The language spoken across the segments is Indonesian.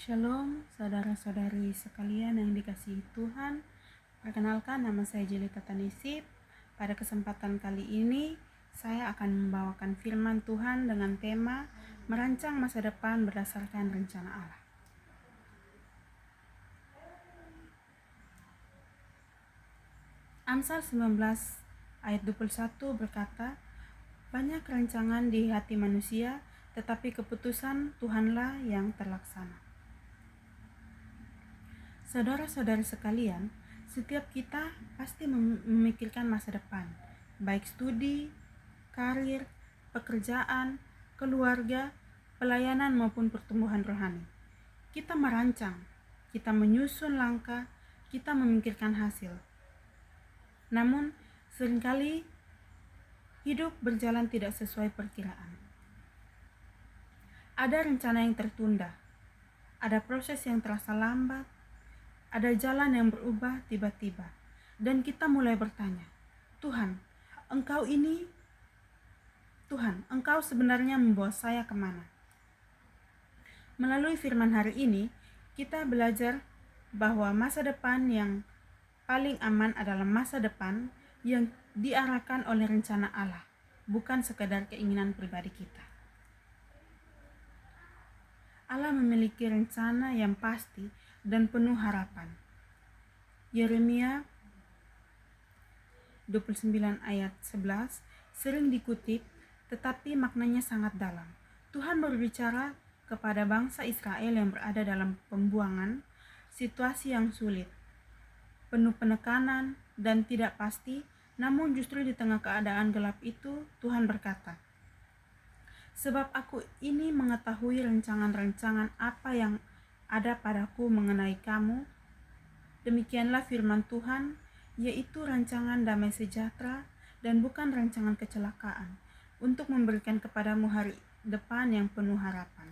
Shalom, saudara-saudari sekalian yang dikasihi Tuhan. Perkenalkan, nama saya Jelita Tanisip. Pada kesempatan kali ini, saya akan membawakan firman Tuhan dengan tema merancang masa depan berdasarkan rencana Allah. Amsal 19 ayat 21 berkata, banyak rancangan di hati manusia, tetapi keputusan Tuhanlah yang terlaksana. Saudara-saudari sekalian, setiap kita pasti memikirkan masa depan, baik studi, karir, pekerjaan, keluarga, pelayanan maupun pertumbuhan rohani. Kita merancang, kita menyusun langkah, kita memikirkan hasil. Namun, seringkali hidup berjalan tidak sesuai perkiraan. Ada rencana yang tertunda, ada proses yang terasa lambat, ada jalan yang berubah tiba-tiba, dan kita mulai bertanya, Tuhan, Engkau sebenarnya membawa saya kemana? Melalui firman hari ini, kita belajar bahwa masa depan yang paling aman adalah masa depan yang diarahkan oleh rencana Allah, bukan sekadar keinginan pribadi kita. Allah memiliki rencana yang pasti dan penuh harapan. Yeremia 29 ayat 11 sering dikutip, tetapi maknanya sangat dalam. Tuhan berbicara kepada bangsa Israel yang berada dalam pembuangan, situasi yang sulit, penuh penekanan dan tidak pasti, namun justru di tengah keadaan gelap itu, Tuhan berkata, sebab aku ini mengetahui rancangan-rancangan apa yang ada padaku mengenai kamu. Demikianlah firman Tuhan, yaitu rancangan damai sejahtera dan bukan rancangan kecelakaan, untuk memberikan kepadamu hari depan yang penuh harapan.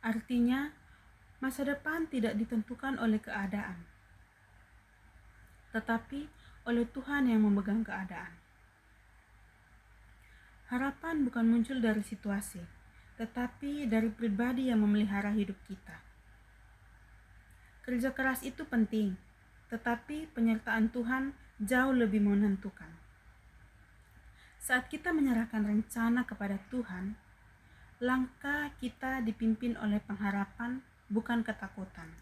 Artinya, masa depan tidak ditentukan oleh keadaan, tetapi oleh Tuhan yang memegang keadaan. Harapan bukan muncul dari situasi, tetapi dari pribadi yang memelihara hidup kita. Kerja keras itu penting, tetapi penyertaan Tuhan jauh lebih menentukan. Saat kita menyerahkan rencana kepada Tuhan, langkah kita dipimpin oleh pengharapan, bukan ketakutan.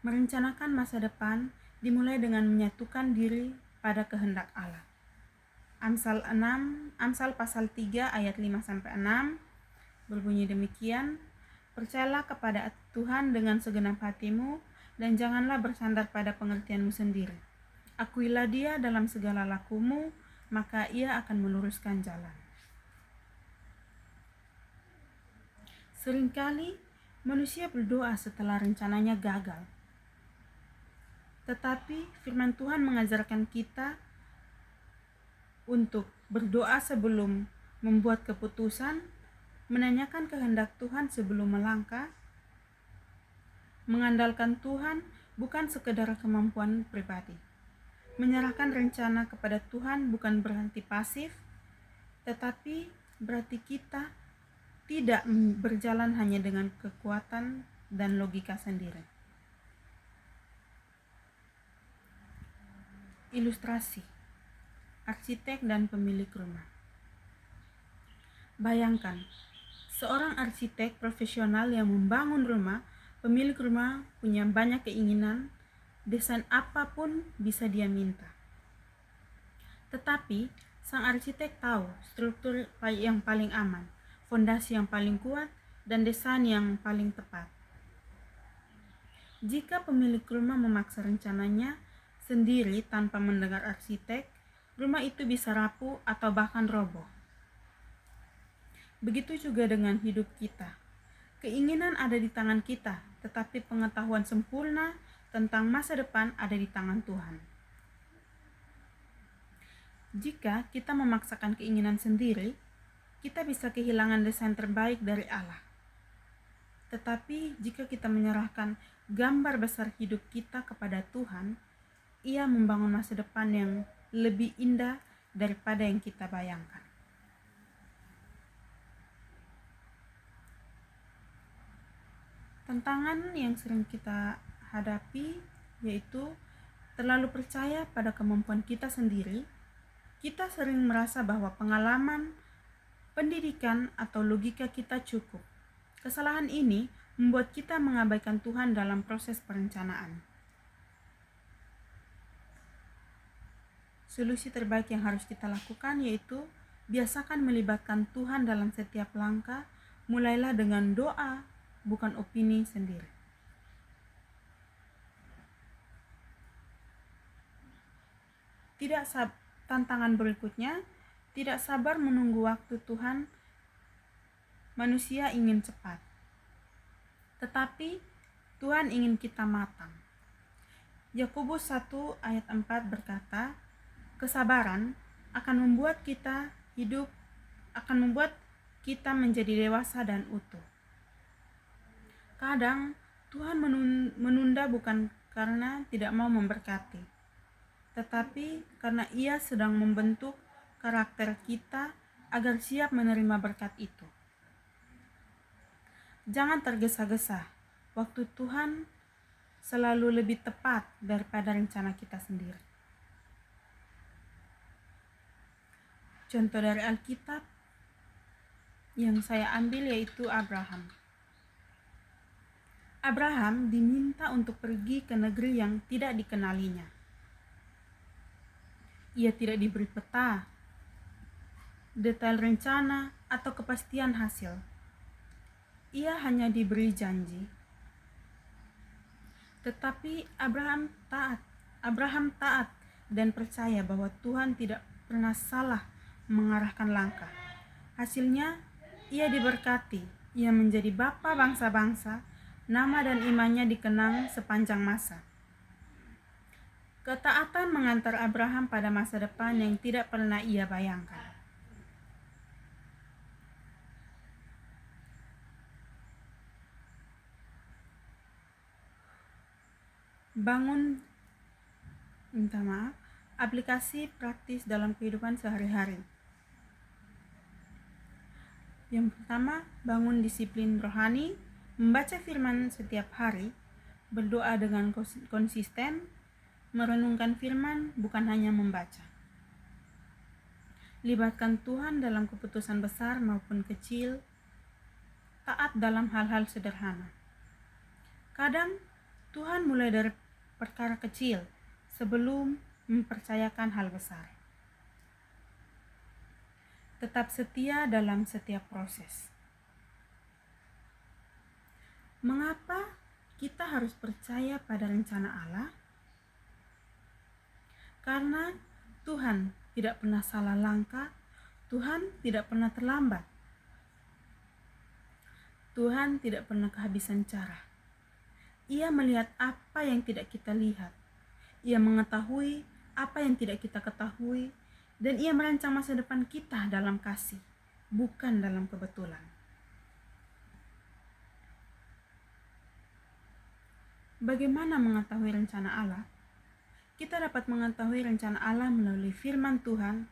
Merencanakan masa depan dimulai dengan menyatukan diri pada kehendak Allah. Amsal pasal 3 ayat 5-6 berbunyi demikian, percayalah kepada Tuhan dengan segenap hatimu dan janganlah bersandar pada pengertianmu sendiri. Akuilah Dia dalam segala lakumu, maka Ia akan meluruskan jalan. Seringkali manusia berdoa setelah rencananya gagal. Tetapi firman Tuhan mengajarkan kita untuk berdoa sebelum membuat keputusan, menanyakan kehendak Tuhan sebelum melangkah, mengandalkan Tuhan bukan sekedar kemampuan pribadi. Menyerahkan rencana kepada Tuhan bukan berarti pasif, tetapi berarti kita tidak berjalan hanya dengan kekuatan dan logika sendiri. Ilustrasi, arsitek dan pemilik rumah. Bayangkan, seorang arsitek profesional yang membangun rumah, pemilik rumah punya banyak keinginan, desain apapun bisa dia minta. Tetapi, sang arsitek tahu struktur yang paling aman, fondasi yang paling kuat, dan desain yang paling tepat. Jika pemilik rumah memaksa rencananya sendiri tanpa mendengar arsitek, rumah itu bisa rapuh atau bahkan roboh. Begitu juga dengan hidup kita. Keinginan ada di tangan kita, tetapi pengetahuan sempurna tentang masa depan ada di tangan Tuhan. Jika kita memaksakan keinginan sendiri, kita bisa kehilangan desain terbaik dari Allah. Tetapi jika kita menyerahkan gambar besar hidup kita kepada Tuhan, Ia membangun masa depan yang lebih indah daripada yang kita bayangkan. Tantangan yang sering kita hadapi yaitu terlalu percaya pada kemampuan kita sendiri. Kita sering merasa bahwa pengalaman, pendidikan, atau logika kita cukup. Kesalahan ini membuat kita mengabaikan Tuhan dalam proses perencanaan. Solusi terbaik yang harus kita lakukan yaitu biasakan melibatkan Tuhan dalam setiap langkah. Mulailah dengan doa, bukan opini sendiri. Tantangan berikutnya, tidak sabar menunggu waktu Tuhan. Manusia ingin cepat, tetapi Tuhan ingin kita matang. Yakobus 1 ayat 4 berkata, kesabaran akan membuat kita menjadi dewasa dan utuh. Kadang Tuhan menunda bukan karena tidak mau memberkati, tetapi karena Ia sedang membentuk karakter kita agar siap menerima berkat itu. Jangan tergesa-gesa. Waktu Tuhan selalu lebih tepat daripada rencana kita sendiri. Contoh dari Alkitab yang saya ambil yaitu Abraham. Abraham diminta untuk pergi ke negeri yang tidak dikenalinya. Ia tidak diberi peta, detail rencana, atau kepastian hasil. Ia hanya diberi janji. Tetapi Abraham taat dan percaya bahwa Tuhan tidak pernah salah mengarahkan langkah. Hasilnya, ia diberkati. Ia menjadi bapa bangsa-bangsa. Nama dan imannya dikenang sepanjang masa. Ketaatan mengantar Abraham pada masa depan yang tidak pernah ia bayangkan. Aplikasi praktis dalam kehidupan sehari-hari. Yang pertama, bangun disiplin rohani, membaca firman setiap hari, berdoa dengan konsisten, merenungkan firman bukan hanya membaca. Libatkan Tuhan dalam keputusan besar maupun kecil, taat dalam hal-hal sederhana. Kadang Tuhan mulai dari perkara kecil sebelum mempercayakan hal besar. Tetap setia dalam setiap proses. Mengapa kita harus percaya pada rencana Allah? Karena Tuhan tidak pernah salah langkah, Tuhan tidak pernah terlambat. Tuhan tidak pernah kehabisan cara. Ia melihat apa yang tidak kita lihat. Ia mengetahui apa yang tidak kita ketahui, dan Ia merancang masa depan kita dalam kasih, bukan dalam kebetulan. Bagaimana mengetahui rencana Allah? Kita dapat mengetahui rencana Allah melalui firman Tuhan,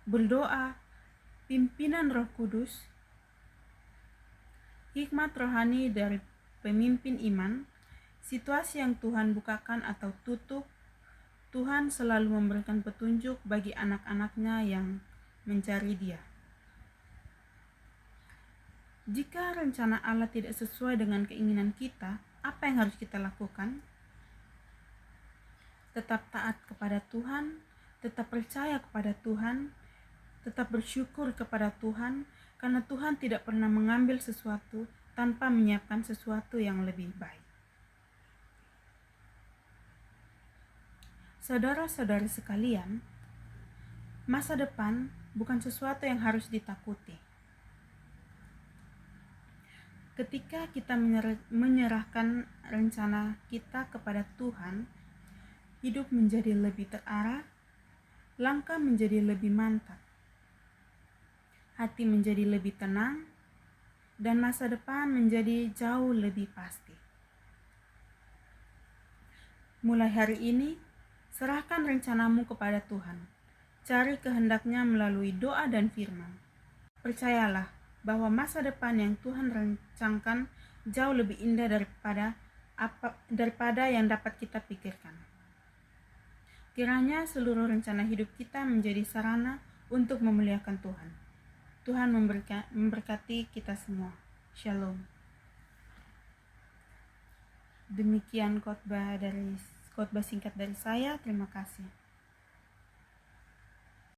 berdoa, pimpinan Roh Kudus, hikmat rohani dari pemimpin iman, situasi yang Tuhan bukakan atau tutup. Tuhan selalu memberikan petunjuk bagi anak-anaknya yang mencari Dia. Jika rencana Allah tidak sesuai dengan keinginan kita, apa yang harus kita lakukan? Tetap taat kepada Tuhan, tetap percaya kepada Tuhan, tetap bersyukur kepada Tuhan, karena Tuhan tidak pernah mengambil sesuatu tanpa menyiapkan sesuatu yang lebih baik. Saudara-saudari sekalian, masa depan bukan sesuatu yang harus ditakuti. Ketika kita menyerahkan rencana kita kepada Tuhan, hidup menjadi lebih terarah, langkah menjadi lebih mantap, hati menjadi lebih tenang, dan masa depan menjadi jauh lebih pasti. Mulai hari ini, serahkan rencanamu kepada Tuhan. Cari kehendaknya melalui doa dan firman. Percayalah bahwa masa depan yang Tuhan rancangkan jauh lebih indah daripada yang dapat kita pikirkan. Kiranya seluruh rencana hidup kita menjadi sarana untuk memuliakan Tuhan. Tuhan memberkati kita semua. Shalom. Demikian khotbah singkat dari saya. Terima kasih.